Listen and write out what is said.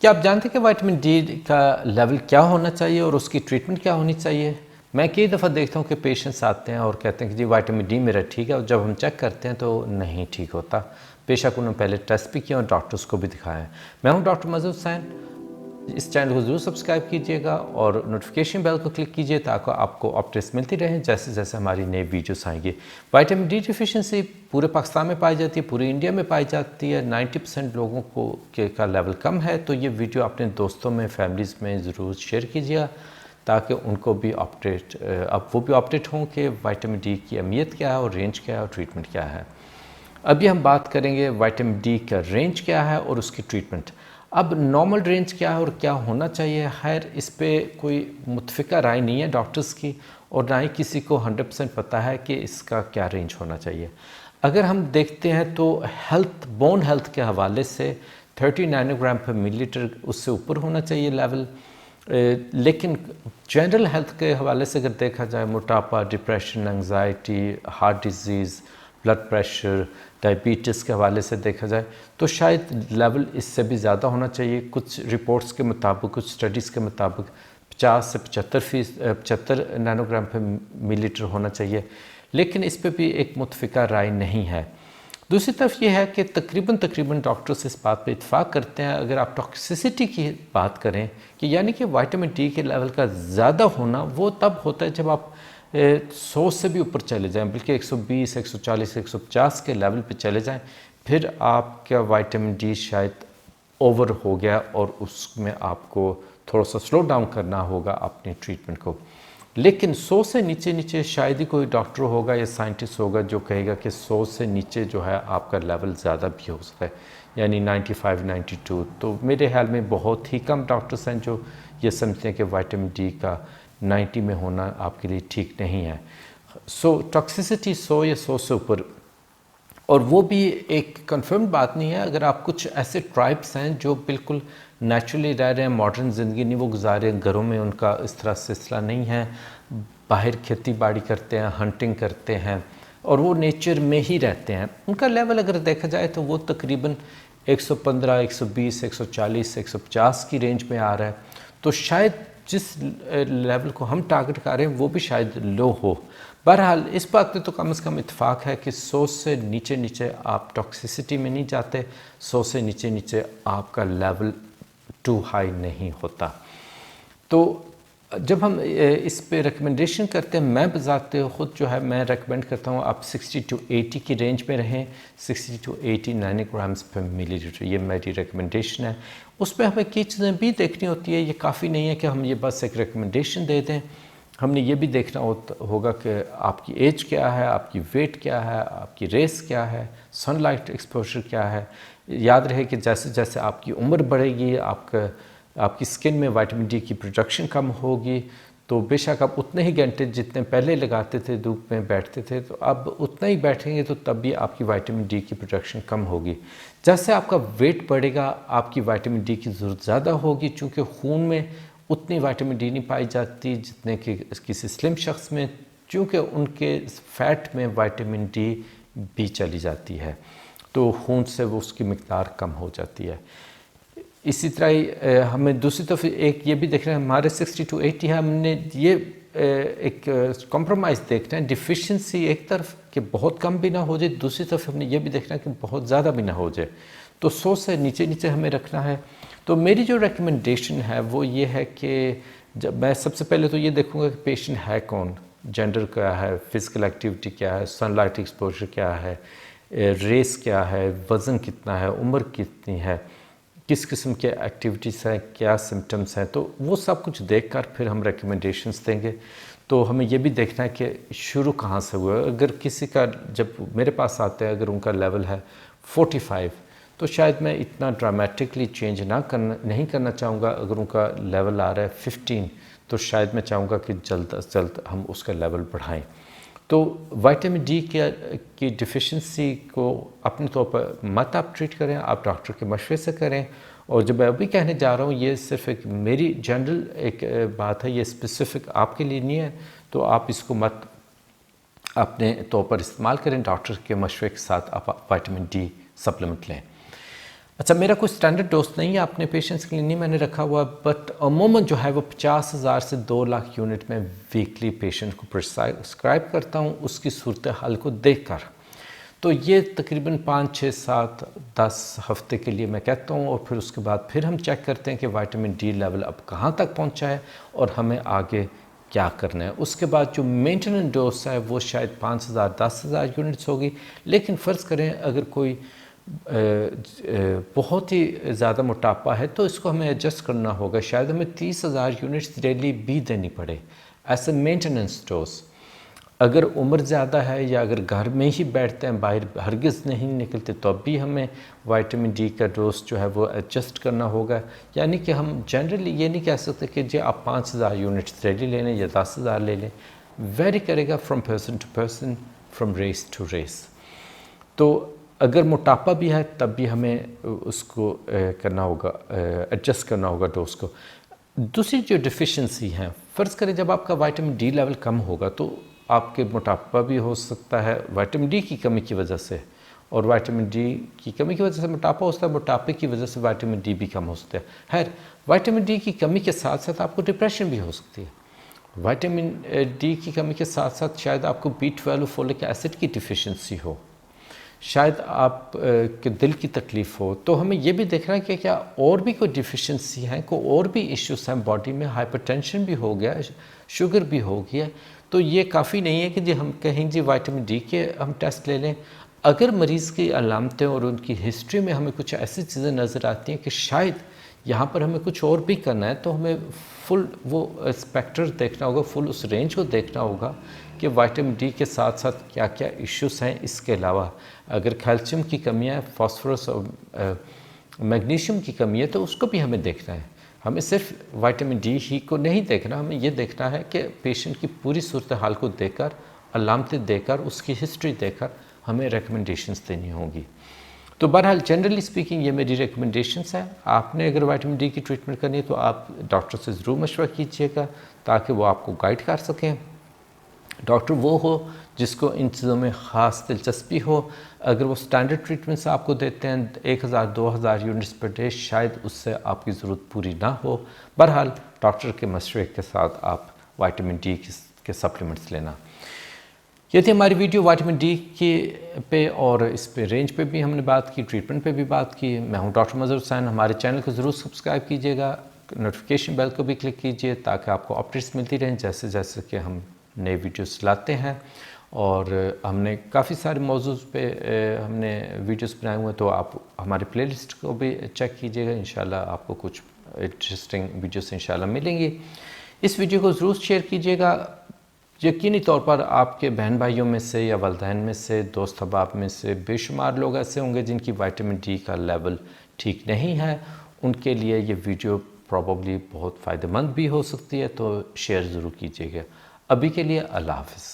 کیا آپ جانتے ہیں کہ وائٹامن ڈی کا لیول کیا ہونا چاہیے اور اس کی ٹریٹمنٹ کیا ہونی چاہیے؟ میں کئی دفعہ دیکھتا ہوں کہ پیشنٹس آتے ہیں اور کہتے ہیں کہ جی وائٹامن ڈی میرا ٹھیک ہے، اور جب ہم چیک کرتے ہیں تو نہیں ٹھیک ہوتا، بے شک انہوں نے پہلے ٹیسٹ بھی کیا اور ڈاکٹرز کو بھی دکھایا ہے۔ میں ہوں ڈاکٹر مظہر حسین۔ اس چینل کو ضرور سبسکرائب کیجیے گا اور نوٹیفیکیشن بیل کو کلک کیجیے تاکہ آپ کو اپڈیٹس ملتی رہیں جیسے جیسے ہماری نئی ویڈیوز آئیں گی۔ وائٹامن ڈی ڈیفیشنسی پورے پاکستان میں پائی جاتی ہے، پورے انڈیا میں پائی جاتی ہے، 90% لوگوں کا لیول کم ہے، تو یہ ویڈیو اپنے دوستوں میں، فیملیز میں ضرور شیئر کیجیے تاکہ ان کو بھی وہ بھی اپڈیٹ ہوں کہ وائٹامن ڈی کی اہمیت کیا ہے اور رینج کیا ہے اور ٹریٹمنٹ کیا ہے۔ ابھی ہم بات کریں گے وائٹامن ڈی کا رینج کیا ہے اور اس کی ٹریٹمنٹ۔ اب نارمل رینج کیا ہے اور کیا ہونا چاہیے، خیر اس پہ کوئی متفقہ رائے نہیں ہے ڈاکٹرز کی، اور نہ ہی کسی کو 100% پتہ ہے کہ اس کا کیا رینج ہونا چاہیے۔ اگر ہم دیکھتے ہیں تو بون ہیلتھ کے حوالے سے 30 نینوگرام پر ملی لیٹر اس سے اوپر ہونا چاہیے لیول، لیکن جنرل ہیلتھ کے حوالے سے اگر دیکھا جائے، موٹاپا، depression, anxiety, heart disease, blood pressure, diabetes کے حوالے سے دیکھا جائے تو شاید لیول اس سے بھی زیادہ ہونا چاہیے۔ کچھ رپورٹس کے مطابق، کچھ سٹڈیز کے مطابق 50 سے 75 نینوگرام پر ملی لیٹر ہونا چاہیے، لیکن اس پہ بھی ایک متفقہ رائے نہیں ہے۔ دوسری طرف یہ ہے کہ تقریباً ڈاکٹرز اس بات پہ اتفاق کرتے ہیں، اگر آپ ٹاکسیسٹی کی بات کریں کہ یعنی کہ وائٹامن ڈی کے لیول کا زیادہ ہونا وہ تب ہوتا ہے جب آپ 100 سے بھی اوپر چلے جائیں، بلکہ 120، 140، 150 کے لیول پہ چلے جائیں، پھر آپ کا وائٹامن ڈی شاید اوور ہو گیا اور اس میں آپ کو تھوڑا سا سلو ڈاؤن کرنا ہوگا اپنی ٹریٹمنٹ کو۔ لیکن 100 سے نیچے شاید ہی کوئی ڈاکٹر ہوگا یا سائنٹسٹ ہوگا جو کہے گا کہ 100 سے نیچے جو ہے آپ کا لیول زیادہ بھی ہو سکتا ہے، یعنی 95، 92۔ تو میرے خیال میں بہت ہی کم ڈاکٹرس ہیں جو یہ سمجھتے ہیں کہ وائٹامن ڈی کا 90 میں ہونا آپ کے لیے ٹھیک نہیں ہے۔ ٹاکسیسٹی 100 یا 100 سے اوپر، اور وہ بھی ایک کنفرمڈ بات نہیں ہے۔ اگر آپ کچھ ایسے ٹرائبس ہیں جو بالکل نیچرلی رہ رہے ہیں، ماڈرن زندگی نہیں وہ گزارے ہیں، گھروں میں ان کا اس طرح سلسلہ نہیں ہے، باہر کھیتی باڑی کرتے ہیں، ہنٹنگ کرتے ہیں اور وہ نیچر میں ہی رہتے ہیں، ان کا لیول اگر دیکھا جائے تو وہ تقریباً 115، 120، 140، 150 کی رینج میں آ رہا ہے، تو شاید جس لیول کو ہم ٹارگٹ کر رہے ہیں وہ بھی شاید لو ہو۔ بہرحال اس بات پہ تو کم از کم اتفاق ہے کہ 100 سے نیچے آپ ٹاکسیسٹی میں نہیں جاتے، 100 سے نیچے آپ کا لیول ٹو ہائی نہیں ہوتا۔ تو جب ہم اس پہ ریکمنڈیشن کرتے ہیں، میں بذات خود جو ہے میں ریکمینڈ کرتا ہوں آپ 60 to 80 کی رینج میں رہیں، 60 to 80 نینوگرامز پر ملی لیٹر، یہ میری ریکمنڈیشن ہے۔ اس پہ ہمیں کئی چیزیں بھی دیکھنی ہوتی ہے، یہ کافی نہیں ہے کہ ہم یہ بس ایک ریکمنڈیشن دے دیں، ہم نے یہ بھی دیکھنا ہوگا کہ آپ کی ایج کیا ہے، آپ کی ویٹ کیا ہے، آپ کی ریس کیا ہے، سن لائٹ ایکسپوجر کیا ہے۔ یاد رہے کہ جیسے جیسے آپ کی عمر بڑھے گی، آپ کی سکن میں وائٹامن ڈی کی پروڈکشن کم ہوگی، تو بے شک آپ اتنے ہی گھنٹے جتنے پہلے لگاتے تھے دھوپ میں بیٹھتے تھے، تو اب اتنا ہی بیٹھیں گے تو تب بھی آپ کی وائٹامن ڈی کی پروڈکشن کم ہوگی۔ جیسے آپ کا ویٹ بڑھے گا، آپ کی وائٹامن ڈی کی ضرورت زیادہ ہوگی، چونکہ خون میں اتنی وائٹامن ڈی نہیں پائی جاتی جتنے کہ کسی سلم شخص میں، چونکہ ان کے فیٹ میں وائٹامن ڈی بھی چلی جاتی ہے، تو خون سے وہ اس کی مقدار کم ہو جاتی ہے۔ اسی طرح ہی ہمیں دوسری طرف ایک یہ بھی دیکھنا ہے، ہمارے 60 to 80 ہے، ہم نے یہ ایک کمپرومائز دیکھنا ہے، ڈیفیشنسی ایک طرف کہ بہت کم بھی نہ ہو جائے، دوسری طرف ہم نے یہ بھی دیکھنا ہے کہ بہت زیادہ بھی نہ ہو جائے، تو 100 سے نیچے ہمیں رکھنا ہے۔ تو میری جو ریکمنڈیشن ہے وہ یہ ہے کہ جب میں سب سے پہلے تو یہ دیکھوں گا کہ پیشنٹ ہے کون، جینڈر کیا ہے، فزیکل ایکٹیویٹی کیا ہے، سن لائٹ ایکسپوجر کیا ہے، ریس کیا ہے، وزن کتنا ہے، عمر کتنی ہے، کس قسم کے ایکٹیویٹیز ہیں، کیا سمٹمز ہیں، تو وہ سب کچھ دیکھ کر پھر ہم ریکمنڈیشنز دیں گے۔ تو ہمیں یہ بھی دیکھنا ہے کہ شروع کہاں سے ہوا ہے۔ اگر کسی کا جب میرے پاس آتے ہیں اگر ان کا لیول ہے 45، تو شاید میں اتنا ڈرامیٹکلی چینج نہیں کرنا چاہوں گا۔ اگر ان کا لیول آ رہا ہے 15، تو شاید میں چاہوں گا کہ جلد از جلد ہم اس کا لیول بڑھائیں۔ تو وائٹامن ڈی کی ڈیفیشنسی کو اپنے طور پر مت آپ ٹریٹ کریں، آپ ڈاکٹر کے مشورے سے کریں، اور جو میں ابھی کہنے جا رہا ہوں یہ صرف ایک میری جنرل ایک بات ہے، یہ اسپیسیفک آپ کے لیے نہیں ہے، تو آپ اس کو مت اپنے طور پر استعمال کریں، ڈاکٹر کے مشورے کے ساتھ آپ وائٹامن ڈی سپلیمنٹ لیں۔ اچھا میرا کوئی سٹینڈرڈ ڈوز نہیں ہے اپنے پیشنٹس کے لیے نہیں میں نے رکھا ہوا، بٹ عموماً جو ہے وہ 50,000 سے 2 لاکھ یونٹ میں ویکلی پیشنٹ کو پرسکرائب کرتا ہوں اس کی صورتحال کو دیکھ کر. تو یہ تقریباً 5 6 7 10 ہفتے کے لیے میں کہتا ہوں، اور پھر اس کے بعد پھر ہم چیک کرتے ہیں کہ وائٹامن ڈی لیول اب کہاں تک پہنچا ہے اور ہمیں آگے کیا کرنا ہے. اس کے بعد جو مینٹیننس ڈوز ہے وہ شاید 5,000 10,000 یونٹس ہوگی، لیکن فرض کریں اگر کوئی بہت ہی زیادہ موٹاپا ہے تو اس کو ہمیں ایڈجسٹ کرنا ہوگا، شاید ہمیں 30,000 یونٹس ڈیلی بھی دینی پڑے ایز اے مینٹیننس ڈوز. اگر عمر زیادہ ہے یا اگر گھر میں ہی بیٹھتے ہیں باہر ہرگز نہیں نکلتے تو اب بھی ہمیں وائٹامن ڈی کا ڈوز جو ہے وہ ایڈجسٹ کرنا ہوگا. یعنی کہ ہم جنرلی یہ نہیں کہہ سکتے کہ جی آپ 5,000 یونٹس ڈیلی لے لیں یا 10,000 لے لیں، ویری کرے گا from person to person, from race to race. تو اگر موٹاپا بھی ہے تب بھی ہمیں اس کو کرنا ہوگا، ایڈجسٹ کرنا ہوگا ڈوز کو. دوسری جو ڈیفیشنسی ہیں، فرض کریں جب آپ کا وائٹامن ڈی لیول کم ہوگا تو آپ کے موٹاپا بھی ہو سکتا ہے وائٹامن ڈی کی کمی کی وجہ سے، اور وائٹامن ڈی کی کمی کی وجہ سے موٹاپا ہوتا ہے، موٹاپے کی وجہ سے وائٹامن ڈی بھی کم ہو سکتا ہے. خیر وائٹامن ڈی کی کمی کے ساتھ ساتھ آپ کو ڈپریشن بھی ہو سکتی ہے. وائٹامن ڈی کی کمی کے ساتھ ساتھ شاید آپ کو B12 فولک ایسڈ کی ڈیفیشنسی ہو، شاید آپ کے دل کی تکلیف ہو. تو ہمیں یہ بھی دیکھنا ہے کہ کیا اور بھی کوئی ڈیفیشنسی ہیں، کوئی اور بھی ایشوز ہیں باڈی میں، ہائپر ٹینشن بھی ہو گیا، شوگر بھی ہو گیا. تو یہ کافی نہیں ہے کہ جی ہم کہیں جی وائٹامن ڈی کے ہم ٹیسٹ لے لیں. اگر مریض کی علامتیں اور ان کی ہسٹری میں ہمیں کچھ ایسی چیزیں نظر آتی ہیں کہ شاید یہاں پر ہمیں کچھ اور بھی کرنا ہے، تو ہمیں فل وہ اسپیکٹر دیکھنا ہوگا، فل اس رینج کو دیکھنا ہوگا کہ وائٹامن ڈی کے ساتھ ساتھ کیا کیا ایشوز ہیں. اس کے علاوہ اگر کیلشیم کی کمی ہے، فاسفورس اور میگنیشیم کی کمی ہے تو اس کو بھی ہمیں دیکھنا ہے. ہمیں صرف وائٹامن ڈی ہی کو نہیں دیکھنا، ہمیں یہ دیکھنا ہے کہ پیشنٹ کی پوری صورتحال کو دیکھ کر، علامتیں دیکھ کر، اس کی ہسٹری دیکھ کر ہمیں ریکمنڈیشنز دینی ہوں گی. تو بہرحال جنرلی اسپیکنگ یہ میری ریکمنڈیشنز ہیں. آپ نے اگر وائٹامن ڈی کی ٹریٹمنٹ کرنی ہے تو آپ ڈاکٹر سے ضرور مشورہ کیجیے گا تاکہ وہ آپ کو گائیڈ کر سکیں. ڈاکٹر وہ ہو جس کو ان چیزوں میں خاص دلچسپی ہو. اگر وہ سٹینڈرڈ ٹریٹمنٹس آپ کو دیتے ہیں 1,000 2,000 یونٹس پر ڈے، شاید اس سے آپ کی ضرورت پوری نہ ہو. بہرحال ڈاکٹر کے مشورے کے ساتھ آپ وائٹامن ڈی کے سپلیمنٹس لینا. یہ تھی ہماری ویڈیو وائٹامن ڈی کے پہ، اور اس پہ رینج پہ بھی ہم نے بات کی، ٹریٹمنٹ پہ بھی بات کی. میں ہوں ڈاکٹر مظہر حسین. ہمارے چینل کو ضرور سبسکرائب کیجیے گا، نوٹیفیکیشن بیل کو بھی کلک کیجیے تاکہ آپ کو اپڈیٹس ملتی رہیں جیسے جیسے کہ ہم نئے ویڈیوز لاتے ہیں. اور ہم نے کافی سارے موضوعز پہ ہم نے ویڈیوز بنائے ہوئے ہیں، تو آپ ہمارے پلے لسٹ کو بھی چیک کیجیے گا. انشاءاللہ آپ کو کچھ انٹرسٹنگ ویڈیوز انشاءاللہ ملیں گی. اس ویڈیو کو ضرور شیئر کیجیے گا. یقینی طور پر آپ کے بہن بھائیوں میں سے یا والدین میں سے، دوست احباب میں سے بے شمار لوگ ایسے ہوں گے جن کی وائٹامن ڈی کا لیول ٹھیک نہیں ہے. ان کے لیے یہ ویڈیو پروبیبلی بہت فائدہ مند بھی ہو سکتی ہے، تو شیئر ضرور کیجیے گا. ابھی کے لیے اللہ حافظ.